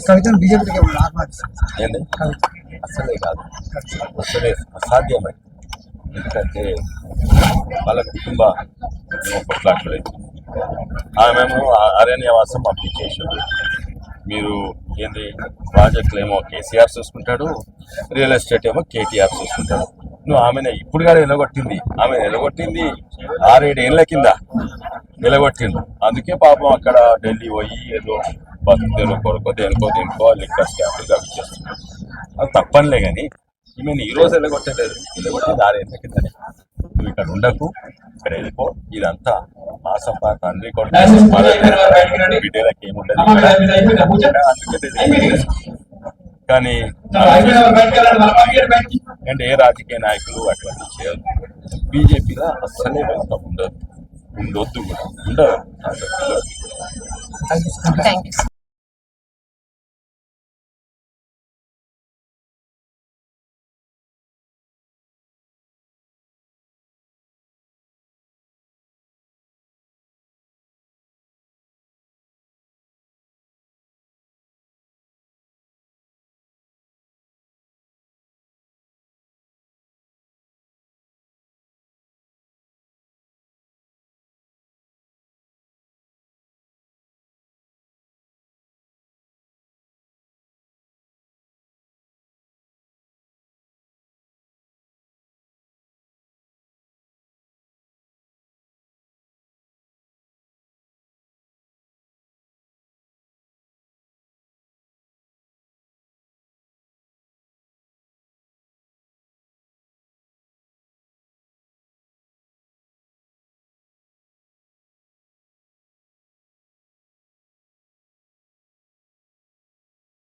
కవితను బీజేపీకి ఆహ్వానిస్తారు. ఏంటి అసలే కాదు, అసలే అసాధ్యమై. ఎందుకంటే వాళ్ళ కుటుంబ కొట్లాడలేదు. ఆమెమో అరణ్యవాసం అప్లికేషన్. మీరు ఏంది ప్రాజెక్టులు ఏమో కేసీఆర్ చూసుకుంటాడు, రియల్ ఎస్టేట్ ఏమో కేటీఆర్ చూసుకుంటాడు. నువ్వు ఆమెను ఇప్పుడు కూడా నిలగొట్టింది, ఆమె నిలగొట్టింది 6-7 ఏళ్ళ కింద నిలగొట్టిండు. అందుకే పాపం అక్కడ ఢిల్లీ పోయి ఏదో బతుకుదేలో కొరకో దేనికో లిక్కర్ స్కామ్లుగా చేస్తున్నాడు. అది తప్పనిలే కానీ ఈమెను ఈ రోజు నిలగొట్టలేదు, నిలగొట్టింది 6 ఏళ్ళ కిందనే. నువ్వు ఇక్కడ ఉండకు, ఇక్కడ వెళ్ళిపో. ఇదంతా మాసప్ప తండ్రి బిడ్డలకి ఏముండదు కానీ అంటే ఏ రాజకీయ నాయకులు అటువంటి చేయరు. బీజేపీలో అస్సలే వెళ్తాం ఉండొద్దు కూడా ఉండదు.